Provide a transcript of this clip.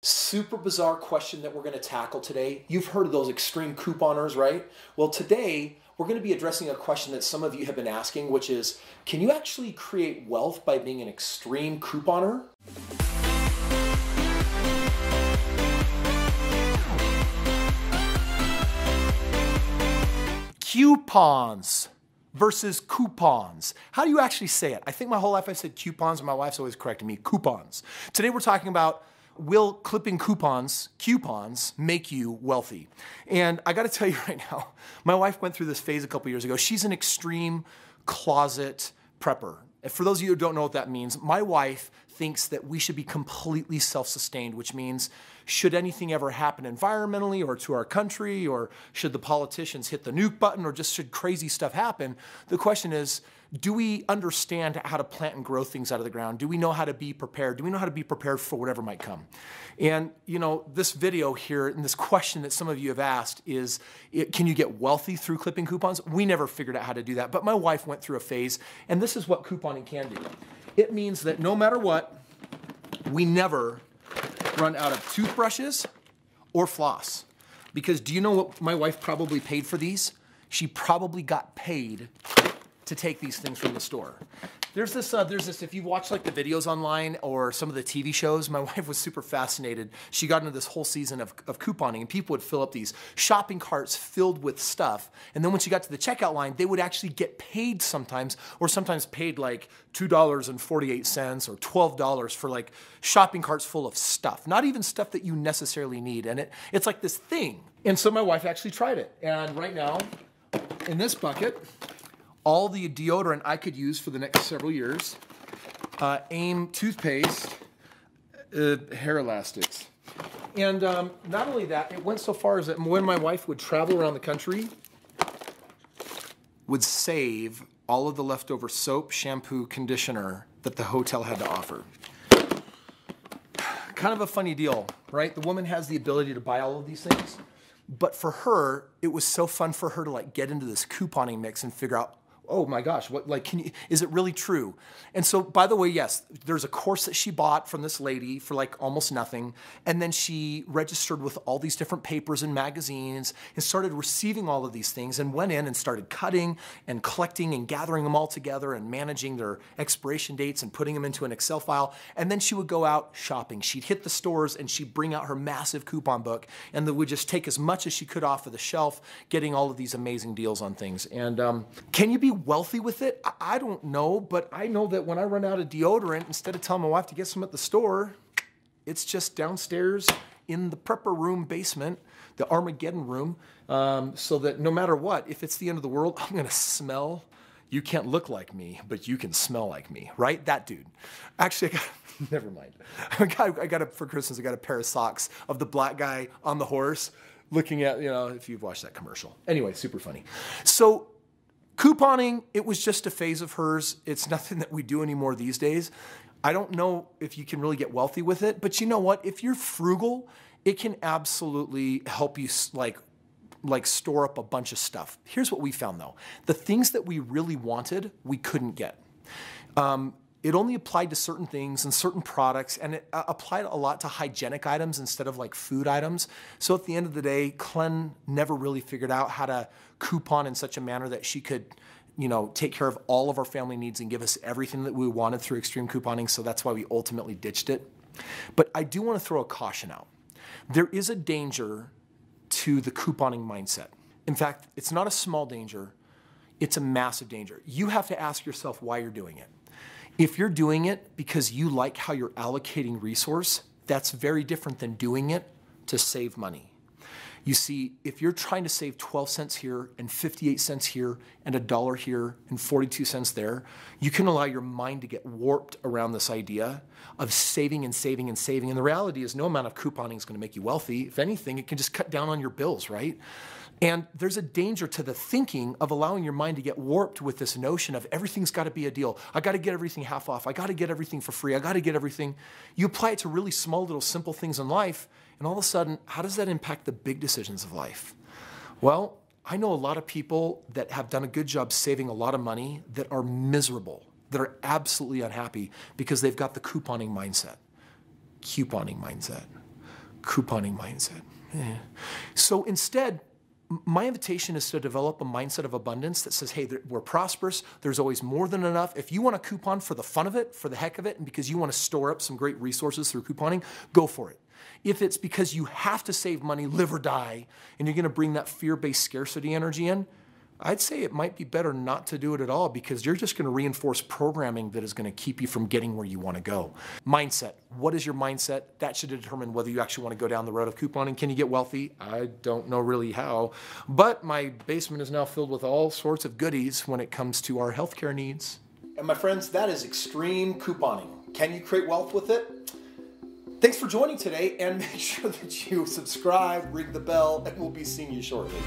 Super bizarre question that we're going to tackle today. You've heard of those extreme couponers, right? Well, today we're going to be addressing a question that some of you have been asking, which is, can you actually create wealth by being an extreme couponer? Coupons versus coupons. How do you actually say it? I think my whole life I said coupons, and my wife's always correcting me, coupons. Today we're talking about, will clipping coupons make you wealthy? And I gotta tell you right now, my wife went through this phase a couple years ago. She's an extreme closet prepper. And for those of you who don't know what that means, my wife thinks that we should be completely self-sustained, which means should anything ever happen environmentally or to our country, or should the politicians hit the nuke button, or just should crazy stuff happen, the question is, do we understand how to plant and grow things out of the ground? Do we know how to be prepared? Do we know how to be prepared for whatever might come? And you know, this video here and this question that some of you have asked is, can you get wealthy through clipping coupons? We never figured out how to do that, but my wife went through a phase, and this is what couponing can do. It means that no matter what, we never run out of toothbrushes or floss. Because do you know what my wife probably paid for these? She probably got paid to take these things from the store. There's this, if you watch like the videos online or some of the TV shows, my wife was super fascinated. She got into this whole season of couponing, and people would fill up these shopping carts filled with stuff. And then when she got to the checkout line, they would actually get paid sometimes, or sometimes paid like $2.48 or $12 for like shopping carts full of stuff. Not even stuff that you necessarily need. And it's like this thing. And so my wife actually tried it. And right now, in this bucket, all the deodorant I could use for the next several years, AIM toothpaste, hair elastics. And not only that, it went so far as that when my wife would travel around the country, would save all of the leftover soap, shampoo, conditioner that the hotel had to offer. Kind of a funny deal, right? The woman has the ability to buy all of these things, but for her, it was so fun for her to like get into this couponing mix and figure out, oh my gosh, what, like, is it really true? And so, by the way, yes, there's a course that she bought from this lady for like almost nothing. And then she registered with all these different papers and magazines and started receiving all of these things and went in and started cutting and collecting and gathering them all together and managing their expiration dates and putting them into an Excel file. And then she would go out shopping. She'd hit the stores and she'd bring out her massive coupon book, and then would just take as much as she could off of the shelf, getting all of these amazing deals on things. And can you be wealthy with it? I don't know, but I know that when I run out of deodorant, instead of telling my wife to get some at the store, it's just downstairs in the prepper room basement, the Armageddon room, so that no matter what, if it's the end of the world, I'm gonna smell. You can't look like me, but you can smell like me, right? That dude. Actually, never mind. For Christmas, I got a pair of socks of the black guy on the horse looking at, you know, if you've watched that commercial. Anyway, super funny. So, couponing, it was just a phase of hers. It's nothing that we do anymore these days. I don't know if you can really get wealthy with it, but you know what? If you're frugal, it can absolutely help you like store up a bunch of stuff. Here's what we found though. The things that we really wanted, we couldn't get. It only applied to certain things and certain products, and it applied a lot to hygienic items instead of like food items. So at the end of the day, Clen never really figured out how to coupon in such a manner that she could, you know, take care of all of our family needs and give us everything that we wanted through extreme couponing. So that's why we ultimately ditched it. But I do want to throw a caution out. There is a danger to the couponing mindset. In fact, it's not a small danger, it's a massive danger. You have to ask yourself why you're doing it. If you're doing it because you like how you're allocating resource, that's very different than doing it to save money. You see, if you're trying to save 12 cents here and 58 cents here and $1 here and 42 cents there, you can allow your mind to get warped around this idea of saving and saving and saving. And the reality is no amount of couponing is going to make you wealthy. If anything, it can just cut down on your bills, right? And there's a danger to the thinking of allowing your mind to get warped with this notion of everything's got to be a deal. I got to get everything half off. I got to get everything for free. I got to get everything. You apply it to really small, little, simple things in life, and all of a sudden, how does that impact the big decisions of life? Well, I know a lot of people that have done a good job saving a lot of money that are miserable, that are absolutely unhappy because they've got the couponing mindset. Couponing mindset. couponing mindset. So instead, my invitation is to develop a mindset of abundance that says, hey, we're prosperous. There's always more than enough. If you want a coupon for the fun of it, for the heck of it, and because you want to store up some great resources through couponing, go for it. If it's because you have to save money, live or die, and you're going to bring that fear-based scarcity energy in, I'd say it might be better not to do it at all, because you're just going to reinforce programming that is going to keep you from getting where you want to go. Mindset. What is your mindset? That should determine whether you actually want to go down the road of couponing. Can you get wealthy? I don't know really how, but my basement is now filled with all sorts of goodies when it comes to our healthcare needs. And my friends, that is extreme couponing. Can you create wealth with it? Thanks for joining today, and make sure that you subscribe, ring the bell, and we'll be seeing you shortly.